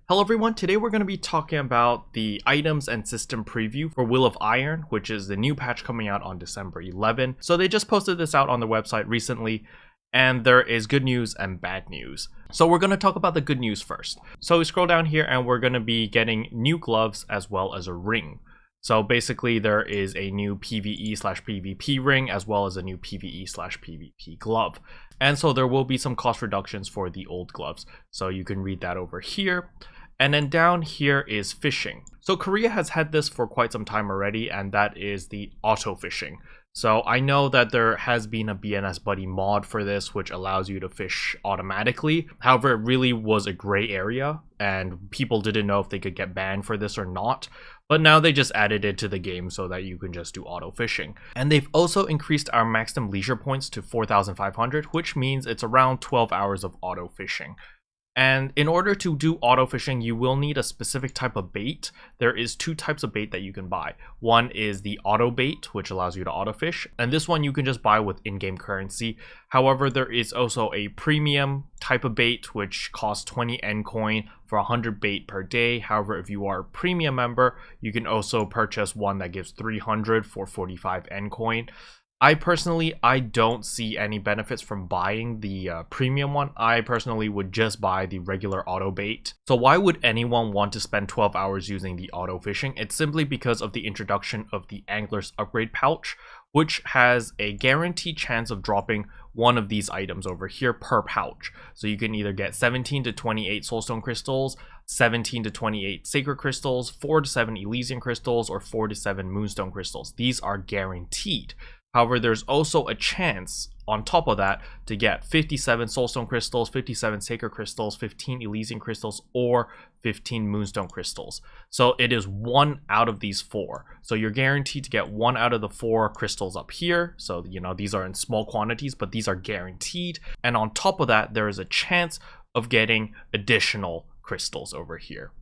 Hello everyone, today we're going to be talking about the items and system preview for Will of Iron, which is the new patch coming out on December 11. So they just posted this out on their website recently, and there is good news and bad news. So we're going to talk about the good news first. So we scroll down here and we're going to be getting new gloves as well as a ring. So basically there is a new PvE/PvP ring as well as a new PvE/PvP glove. And so there will be some cost reductions for the old gloves. So you can read that over here. And then down here is fishing. So Korea has had this for quite some time already, and that is the auto fishing. So I know that there has been a BNS Buddy mod for this, which allows you to fish automatically. However, it really was a gray area, and people didn't know if they could get banned for this or not. But now they just added it to the game so that you can just do auto fishing. And they've also increased our maximum leisure points to 4,500, which means it's around 12 hours of auto fishing. And in order to do auto fishing, you will need a specific type of bait. There is two types of bait that you can buy. One is the auto bait, which allows you to auto fish. And this one you can just buy with in-game currency. However, there is also a premium type of bait, which costs 20 N coin for 100 bait per day. However, if you are a premium member, you can also purchase one that gives 300 for 45 N coin. I don't see any benefits from buying the premium one. I personally would just buy the regular auto bait. So why would anyone want to spend 12 hours using the auto fishing? It's simply because of the introduction of the Angler's Upgrade Pouch, which has a guaranteed chance of dropping one of these items over here per pouch. So you can either get 17 to 28 Soulstone Crystals, 17 to 28 Sacred Crystals, 4 to 7 Elysian Crystals, or 4 to 7 Moonstone Crystals. These are guaranteed. However, there's also a chance on top of that to get 57 Soulstone Crystals, 57 Sacred Crystals, 15 Elysian Crystals, or 15 Moonstone Crystals. So it is one out of these four. So you're guaranteed to get one out of the four crystals up here. So, these are in small quantities, but these are guaranteed. And on top of that, there is a chance of getting additional crystals over here.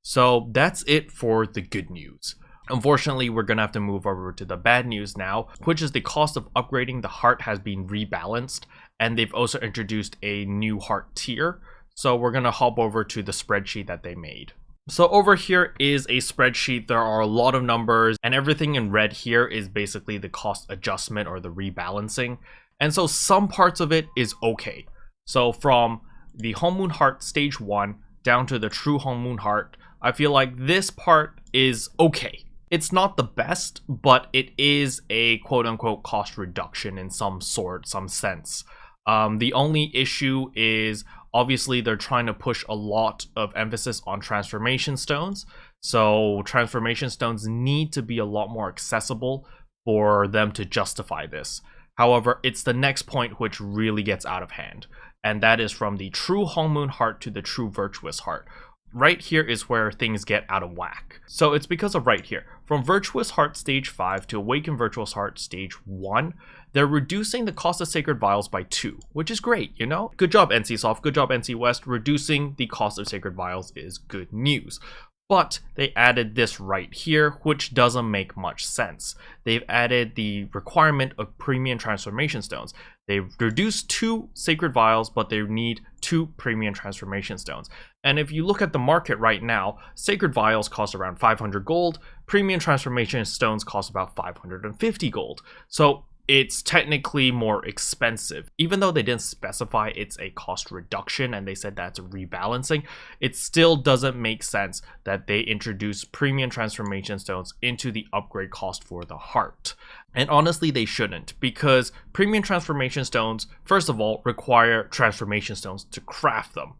So that's it for the good news. Unfortunately, we're going to have to move over to the bad news now, which is the cost of upgrading the heart has been rebalanced, and they've also introduced a new heart tier. So we're going to hop over to the spreadsheet that they made. So over here is a spreadsheet. There are a lot of numbers, and everything in red here is basically the cost adjustment or the rebalancing. And so some parts of it is okay. So from the Home Moon Heart Stage 1 down to the True Home Moon Heart, I feel like this part is okay. It's not the best, but it is a quote-unquote cost reduction in some sense. The only issue is obviously they're trying to push a lot of emphasis on transformation stones. So transformation stones need to be a lot more accessible for them to justify this. However, it's the next point which really gets out of hand, and that is from the True Home Moon Heart to the True Virtuous Heart. Right here is where things get out of whack. So it's because of right here. From Virtuous Heart Stage 5 to Awakened Virtuous Heart Stage 1, they're reducing the cost of Sacred Vials by 2, which is great, Good job, NCSoft. Good job, NC West. Reducing the cost of Sacred Vials is good news. But they added this right here, which doesn't make much sense. They've added the requirement of premium transformation stones. They've reduced 2 Sacred Vials, but they need 2 premium transformation stones. And if you look at the market right now, Sacred Vials cost around 500 gold, premium transformation stones cost about 550 gold. So it's technically more expensive. Even though they didn't specify it's a cost reduction and they said that's rebalancing, it still doesn't make sense that they introduce premium transformation stones into the upgrade cost for the heart. And honestly, they shouldn't, because premium transformation stones, first of all, require transformation stones to craft them.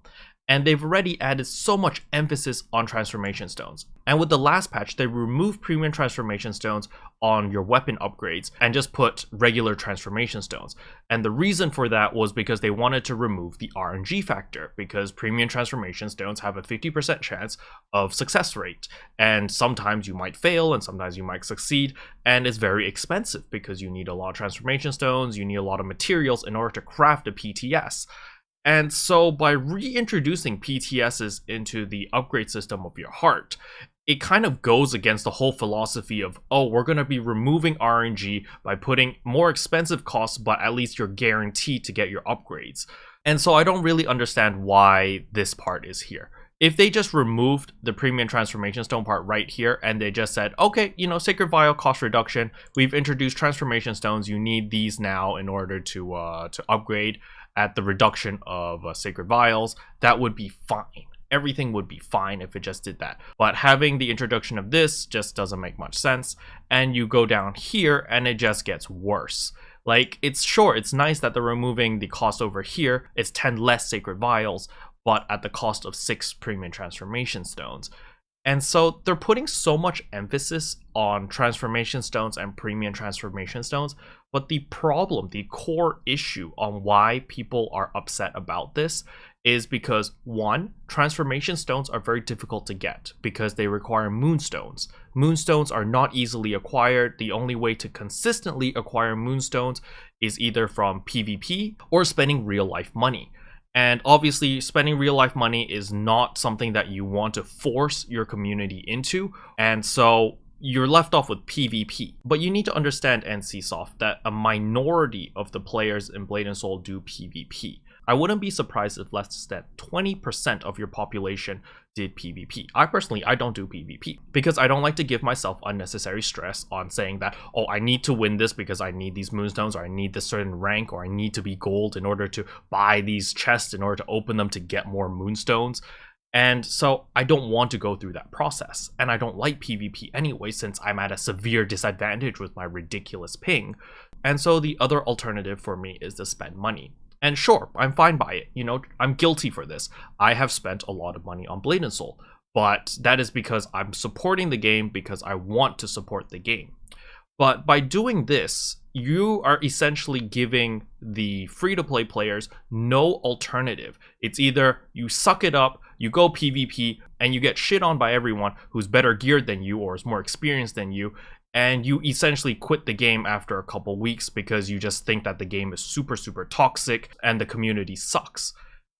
And they've already added so much emphasis on transformation stones. And with the last patch, they removed premium transformation stones on your weapon upgrades and just put regular transformation stones. And the reason for that was because they wanted to remove the RNG factor, because premium transformation stones have a 50% chance of success rate. And sometimes you might fail and sometimes you might succeed. And it's very expensive because you need a lot of transformation stones, you need a lot of materials in order to craft a PTS. And so by reintroducing PTSs into the upgrade system of your heart, it kind of goes against the whole philosophy of, oh, we're going to be removing RNG by putting more expensive costs, but at least you're guaranteed to get your upgrades. And so I don't really understand why this part is here. If they just removed the premium transformation stone part right here and they just said, okay, you know, Sacred Vial cost reduction, we've introduced transformation stones, you need these now in order to upgrade at the reduction of Sacred Vials, that would be fine. Everything would be fine if it just did that. But having the introduction of this just doesn't make much sense. And you go down here and it just gets worse. Like, it's nice that they're removing the cost over here. It's 10 less Sacred Vials, but at the cost of 6 premium transformation stones. And so they're putting so much emphasis on transformation stones and premium transformation stones, but the problem, the core issue on why people are upset about this is because, one, transformation stones are very difficult to get because they require moonstones. Moonstones are not easily acquired. The only way to consistently acquire moonstones is either from PvP or spending real life money. And obviously, spending real life money is not something that you want to force your community into. And so you're left off with PvP. But you need to understand, NCSoft, that a minority of the players in Blade and Soul do PvP. I wouldn't be surprised if less than 20% of your population did PvP. I don't do PvP because I don't like to give myself unnecessary stress on saying that, oh, I need to win this because I need these moonstones, or I need this certain rank, or I need to be gold in order to buy these chests in order to open them to get more moonstones. And so I don't want to go through that process. And I don't like PvP anyway, since I'm at a severe disadvantage with my ridiculous ping. And so the other alternative for me is to spend money. And sure, I'm fine by it. You know, I'm guilty for this. I have spent a lot of money on Blade and Soul, but that is because I'm supporting the game because I want to support the game. But by doing this, you are essentially giving the free-to-play players no alternative. It's either you suck it up, you go PvP, and you get shit on by everyone who's better geared than you or is more experienced than you, and you essentially quit the game after a couple weeks because you just think that the game is super, super toxic and the community sucks.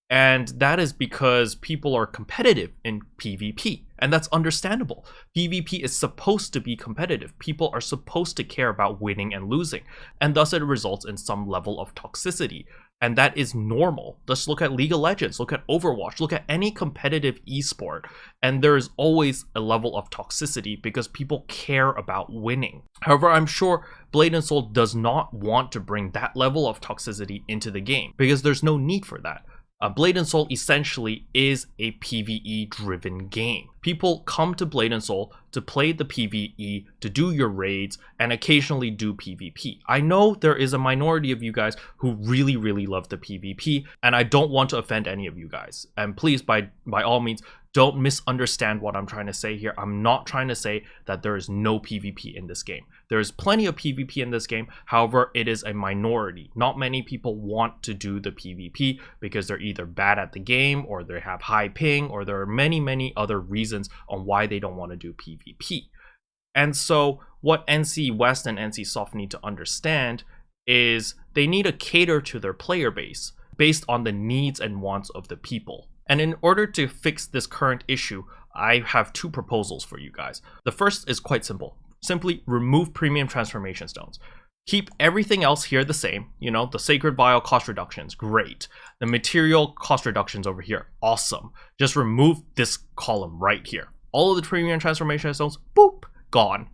And that is because people are competitive in PvP, and that's understandable. PvP is supposed to be competitive. People are supposed to care about winning and losing, and thus it results in some level of toxicity. And that is normal. Just look at League of Legends, look at Overwatch, look at any competitive esport, and there is always a level of toxicity because people care about winning. However, I'm sure Blade and Soul does not want to bring that level of toxicity into the game because there's no need for that. Blade and Soul essentially is a PvE driven game. People come to Blade and Soul to play the PvE, to do your raids, and occasionally do PvP. I know there is a minority of you guys who really, really love the PvP, and I don't want to offend any of you guys. And please, by all means, don't misunderstand what I'm trying to say here. I'm not trying to say that there is no PvP in this game. There is plenty of PvP in this game. However, it is a minority. Not many people want to do the PvP because they're either bad at the game, or they have high ping, or there are many, many other reasons on why they don't want to do PvP. And so what NC West and NCSoft need to understand is they need to cater to their player base based on the needs and wants of the people. And in order to fix this current issue, I have two proposals for you guys. The first is quite simple. Simply remove premium transformation stones. Keep everything else here the same. You know, the Sacred Vial cost reductions, great. The material cost reductions over here, awesome. Just remove this column right here. All of the premium transformation stones, boop, gone.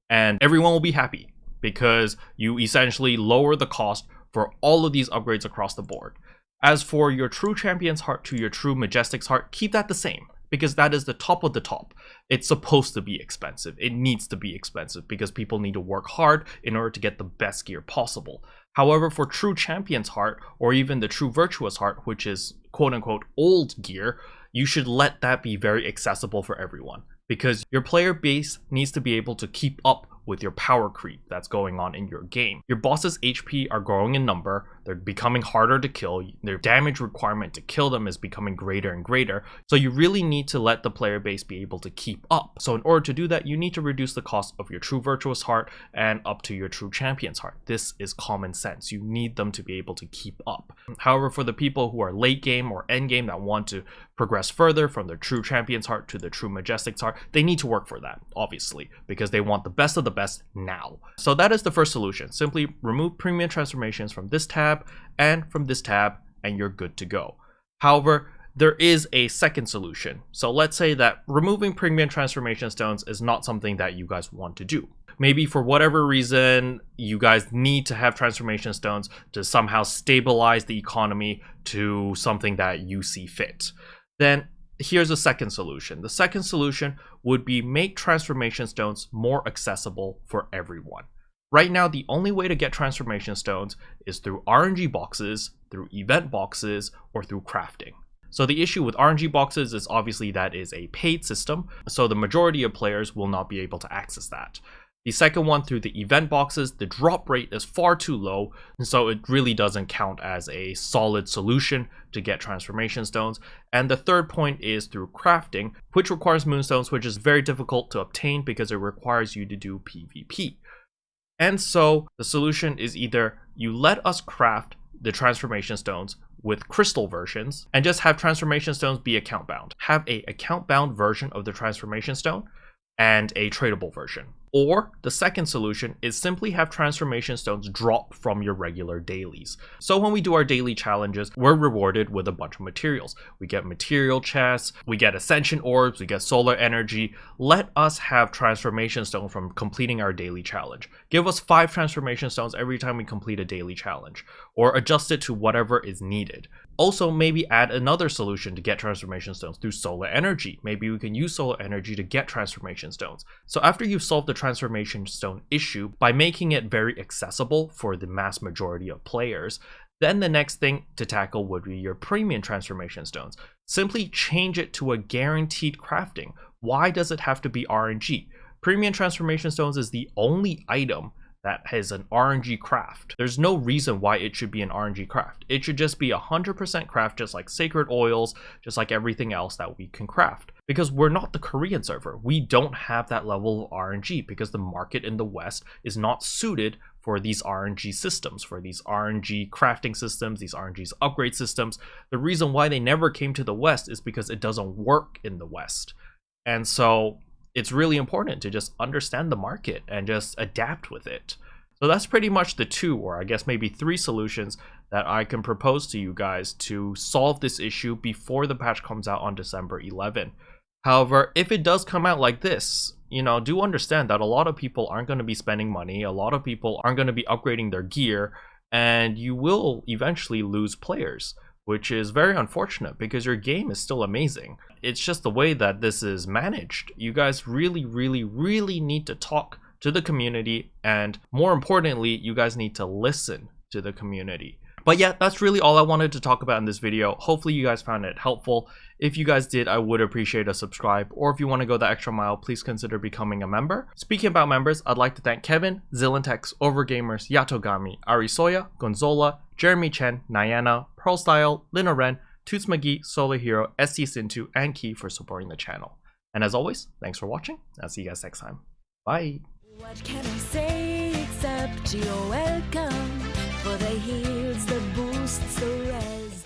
And everyone will be happy because you essentially lower the cost for all of these upgrades across the board. As for your true champion's heart to your true majestic's heart, keep that the same because that is the top of the top. It's supposed to be expensive. It needs to be expensive because people need to work hard in order to get the best gear possible. However, for true champion's heart or even the true virtuous heart, which is quote unquote old gear, you should let that be very accessible for everyone because your player base needs to be able to keep up with your power creep that's going on in your game. Your bosses' HP are growing in number, they're becoming harder to kill, their damage requirement to kill them is becoming greater and greater, so you really need to let the player base be able to keep up. So in order to do that, you need to reduce the cost of your true virtuous heart and up to your true champion's heart. This is common sense. You need them to be able to keep up. However, for the people who are late game or end game that want to progress further from the true champion's heart to the true majestic's heart, they need to work for that, obviously, because they want the best of the best now. So that is the first solution. Simply remove premium transformations from this tab and from this tab, and you're good to go. However, there is a second solution. So let's say that removing premium transformation stones is not something that you guys want to do. Maybe for whatever reason, you guys need to have transformation stones to somehow stabilize the economy to something that you see fit. Then here's a second solution. The second solution would be make transformation stones more accessible for everyone. Right now, the only way to get transformation stones is through RNG boxes, through event boxes, or through crafting. So the issue with RNG boxes is obviously that is a paid system, so the majority of players will not be able to access that. The second one, through the event boxes, the drop rate is far too low, and so it really doesn't count as a solid solution to get transformation stones. And the third point is through crafting, which requires moonstones, which is very difficult to obtain because it requires you to do PvP. And so the solution is either you let us craft the transformation stones with crystal versions and just have transformation stones be account bound. Have a account bound version of the transformation stone and a tradable version. Or the second solution is simply have transformation stones drop from your regular dailies. So when we do our daily challenges, we're rewarded with a bunch of materials. We get material chests, we get ascension orbs, we get solar energy. Let us have transformation stone from completing our daily challenge. Give us 5 transformation stones every time we complete a daily challenge, or adjust it to whatever is needed. Also, maybe add another solution to get transformation stones through solar energy. Maybe we can use solar energy to get transformation stones. So after you've solved the transformation stone issue by making it very accessible for the mass majority of players, then the next thing to tackle would be your premium transformation stones. Simply change it to a guaranteed crafting. Why does it have to be RNG? Premium transformation stones is the only item that has an RNG craft. There's no reason why it should be an RNG craft. It should just be 100% craft, just like sacred oils, just like everything else that we can craft. Because we're not the Korean server. We don't have that level of RNG because the market in the West is not suited for these RNG systems, for these RNG crafting systems, these RNG upgrade systems. The reason why they never came to the West is because it doesn't work in the West. And so it's really important to just understand the market and just adapt with it. So that's pretty much the 2, or I guess maybe 3 solutions that I can propose to you guys to solve this issue before the patch comes out on December 11. However, if it does come out like this, do understand that a lot of people aren't going to be spending money, a lot of people aren't going to be upgrading their gear, and you will eventually lose players, which is very unfortunate because your game is still amazing. It's just the way that this is managed. You guys really, really, really need to talk to the community, and more importantly, you guys need to listen to the community. But yeah, that's really all I wanted to talk about in this video. Hopefully you guys found it helpful. If you guys did, I would appreciate a subscribe, or if you want to go the extra mile, please consider becoming a member. Speaking about members, I'd like to thank Kevin, Zillantex, Overgamers, Yatogami, Arisoya, Gonzola, Jeremy Chen, Nyana, Pearl Style, Lina Ren, Toots McGee, Solar Hero, ST Sintu, and Key for supporting the channel. And as always, thanks for watching. I'll see you guys next time. Bye. What can I say except you're welcome for the heals, the boosts, the res.